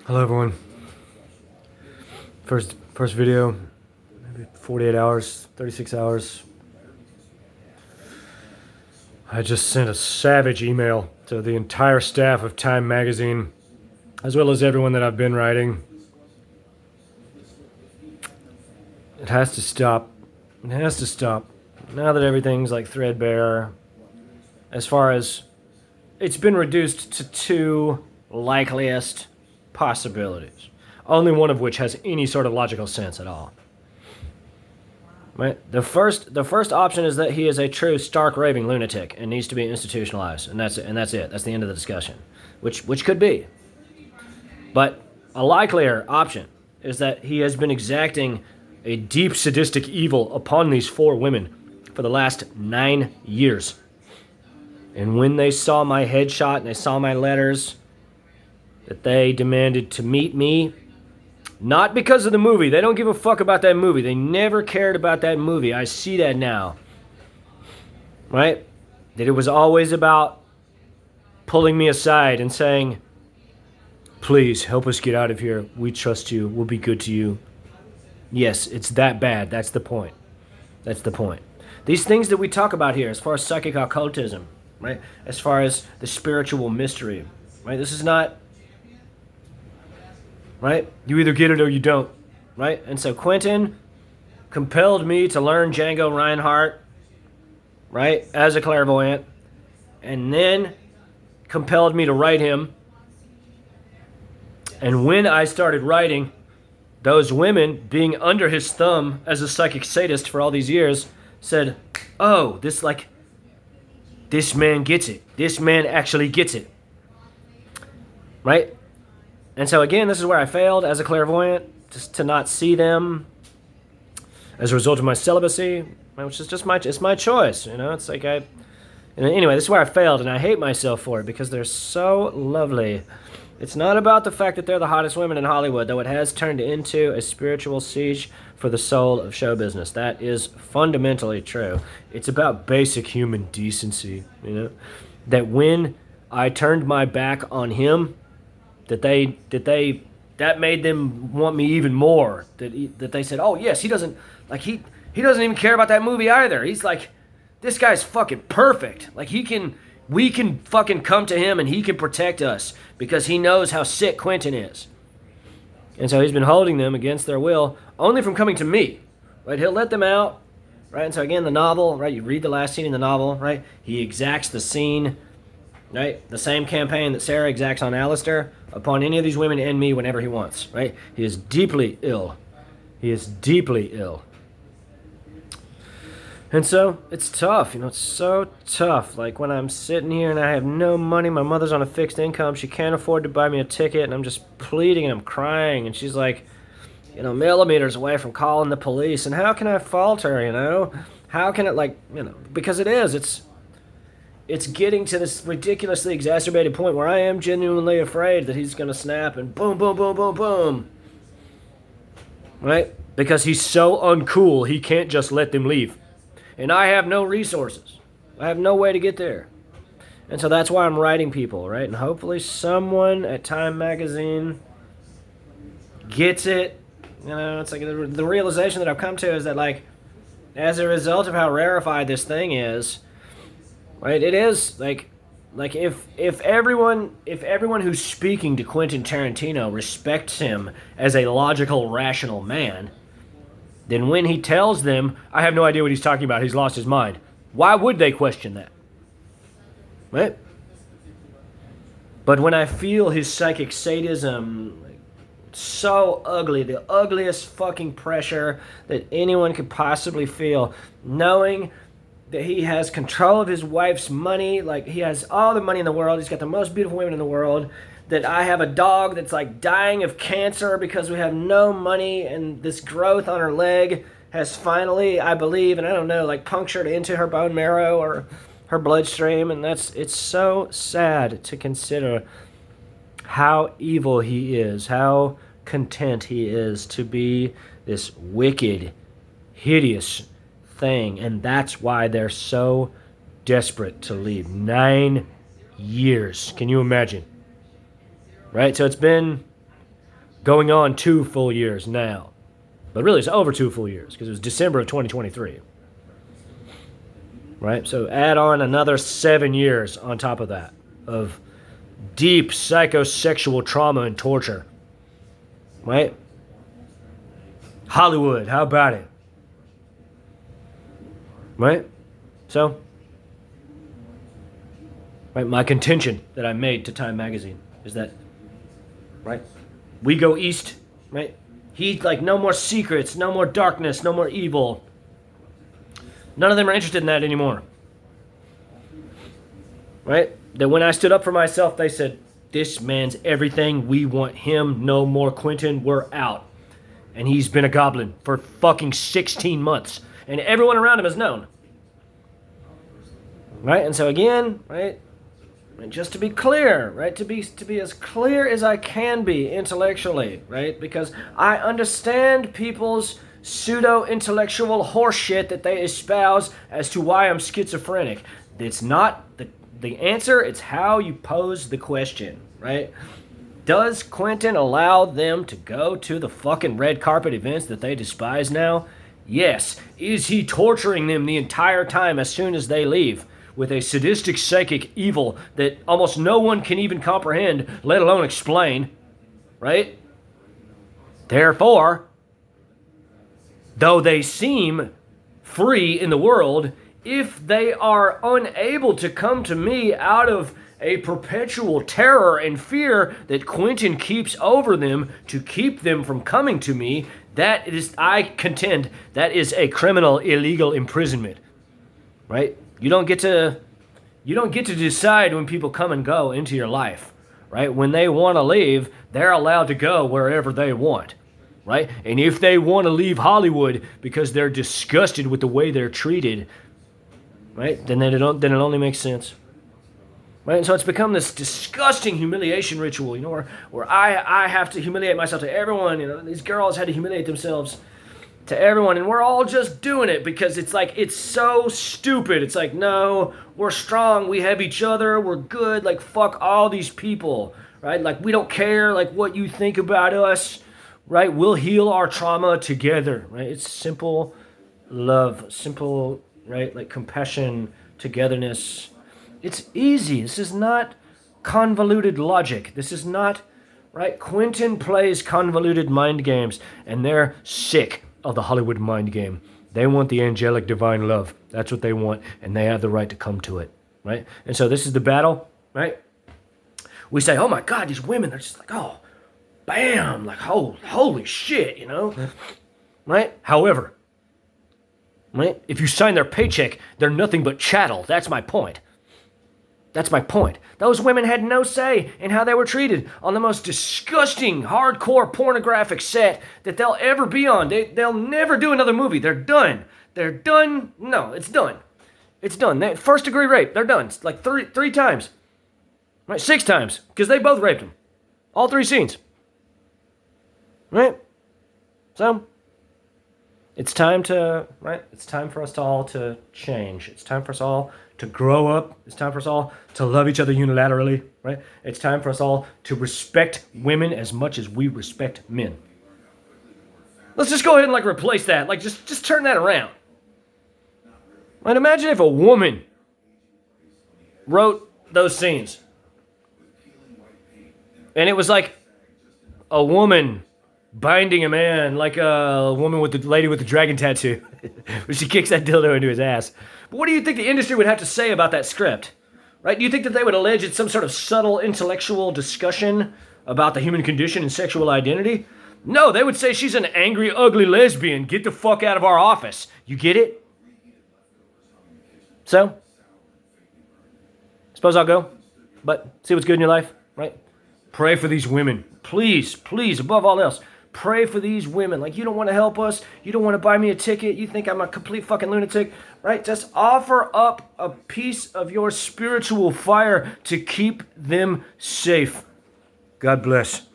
Hello everyone. First video, maybe 48 hours, 36 hours. I just sent a savage email to the entire staff of Time magazine, as well as everyone that I've been writing. It has to stop. It has to stop. Now that everything's like threadbare, as far as it's been reduced to two likeliest possibilities, only one of which has any sort of logical sense at all. Right? The first option is that he is a true stark raving lunatic and needs to be institutionalized, and that's it. That's the end of the discussion, which could be. But a likelier option is that he has been exacting a deep sadistic evil upon these four women for the last 9 years. And when they saw my headshot and they saw my letters, that they demanded to meet me, not because of the movie. They don't give a fuck about that movie. They never cared about that movie. I see that now. Right? That it was always about pulling me aside and saying, please help us get out of here. We trust you. We'll be good to you. Yes, it's that bad. That's the point. That's the point. These things that we talk about here, as far as psychic occultism, right? As far as the spiritual mystery, right? This is not, right? You either get it or you don't, right? And so Quentin compelled me to learn Django Reinhardt, right, as a clairvoyant, and then compelled me to write him. And when I started writing, those women, being under his thumb as a psychic sadist for all these years, said, oh, this man gets it. This man actually gets it. Right? And so again, this is where I failed as a clairvoyant, just to not see them as a result of my celibacy, which is just my choice, you know? It's like anyway, this is where I failed, and I hate myself for it because they're so lovely. It's not about the fact that they're the hottest women in Hollywood, though it has turned into a spiritual siege for the soul of show business. That is fundamentally true. It's about basic human decency, you know? That when I turned my back on him, that made them want me even more. That they said, oh yes, he doesn't even care about that movie either. He's like, this guy's fucking perfect. Like we can fucking come to him and he can protect us because he knows how sick Quentin is. And so he's been holding them against their will, only from coming to me, right? He'll let them out, right? And so again, the novel, right? You read the last scene in the novel, right? He exacts the scene, right? The same campaign that Sarah exacts on Alistair upon any of these women and me whenever he wants, right? He is deeply ill. He is deeply ill. And so it's tough, you know, it's so tough. Like when I'm sitting here and I have no money, my mother's on a fixed income, she can't afford to buy me a ticket, and I'm just pleading and I'm crying, and she's like, you know, millimeters away from calling the police. And how can I fault her, you know? How can it, like, you know, because it's getting to this ridiculously exacerbated point where I am genuinely afraid that he's going to snap and boom, boom, boom, boom, boom. Right? Because he's so uncool, he can't just let them leave. And I have no resources. I have no way to get there. And so that's why I'm writing people, right? And hopefully someone at Time magazine gets it. You know, it's like the realization that I've come to is that, like, as a result of how rarefied this thing is, right? It is like if everyone who's speaking to Quentin Tarantino respects him as a logical, rational man, then when he tells them, I have no idea what he's talking about, he's lost his mind, why would they question that? Right? But when I feel his psychic sadism, like, so ugly, the ugliest fucking pressure that anyone could possibly feel, knowing that he has control of his wife's money, like he has all the money in the world, he's got the most beautiful women in the world, that I have a dog that's like dying of cancer because we have no money, and this growth on her leg has finally, I believe, and I don't know, like punctured into her bone marrow or her bloodstream, and it's so sad to consider how evil he is, how content he is to be this wicked, hideous thing, and that's why they're so desperate to leave. 9 years. Can you imagine? Right? So it's been going on 2 full years now. But really, it's over 2 full years because it was December of 2023. Right? So add on another 7 years on top of that of deep psychosexual trauma and torture. Right? Hollywood, how about it? Right? So, right, my contention that I made to Time Magazine is that, right, we go east, right? He's like, no more secrets, no more darkness, no more evil. None of them are interested in that anymore. Right? That when I stood up for myself, they said, this man's everything. We want him. No more Quentin. We're out. And he's been a goblin for fucking 16 months. And everyone around him has known. Right? And so again, right? Just to be clear, right? To be as clear as I can be intellectually, right? Because I understand people's pseudo-intellectual horseshit that they espouse as to why I'm schizophrenic. It's not the answer, it's how you pose the question, right? Does Quentin allow them to go to the fucking red carpet events that they despise now? Yes. Is he torturing them the entire time as soon as they leave with a sadistic psychic evil that almost no one can even comprehend, let alone explain, right? Therefore, though they seem free in the world, if they are unable to come to me out of a perpetual terror and fear that Quentin keeps over them to keep them from coming to me, that is, I contend, that is a criminal, illegal imprisonment, right? You don't get to decide when people come and go into your life, right? When they want to leave, they're allowed to go wherever they want, right? And if they want to leave Hollywood because they're disgusted with the way they're treated, right? Then it only makes sense. Right? And so it's become this disgusting humiliation ritual, you know, where I have to humiliate myself to everyone. You know, these girls had to humiliate themselves to everyone, and we're all just doing it because it's like, it's so stupid. It's like, no, we're strong, we have each other, we're good, like, fuck all these people, right? Like, we don't care, like, what you think about us, right? We'll heal our trauma together, right? It's simple love, simple, right, like compassion, togetherness. It's easy. This is not convoluted logic. This is not, right? Quentin plays convoluted mind games, and they're sick of the Hollywood mind game. They want the angelic divine love. That's what they want, and they have the right to come to it, right? And so this is the battle, right? We say, oh my God, these women are just like, oh, bam, like, oh, holy shit, you know? Right? However, right? If you sign their paycheck, they're nothing but chattel. That's my point. That's my point. Those women had no say in how they were treated on the most disgusting, hardcore, pornographic set that they'll ever be on. They'll never do another movie. They're done. They're done. No, it's done. It's done. First degree rape. They're done. It's like three times. Right? 6 times. Because they both raped him. All 3 scenes. Right? So, it's time to, right? It's time for us all to change. It's time for us all to grow up. It's time for us all to love each other unilaterally, right? It's time for us all to respect women as much as we respect men. Let's just go ahead and like replace that. Like just turn that around. Right? Imagine if a woman wrote those scenes. And it was like a woman binding a man, like a woman with the lady with the dragon tattoo. When she kicks that dildo into his ass. But what do you think the industry would have to say about that script? Right? Do you think that they would allege it's some sort of subtle intellectual discussion about the human condition and sexual identity? No, they would say she's an angry, ugly lesbian. Get the fuck out of our office. You get it? So, suppose I'll go, but see what's good in your life, right? Pray for these women. Please, please, above all else, pray for these women. Like, you don't want to help us. You don't want to buy me a ticket. You think I'm a complete fucking lunatic, right? Just offer up a piece of your spiritual fire to keep them safe. God bless.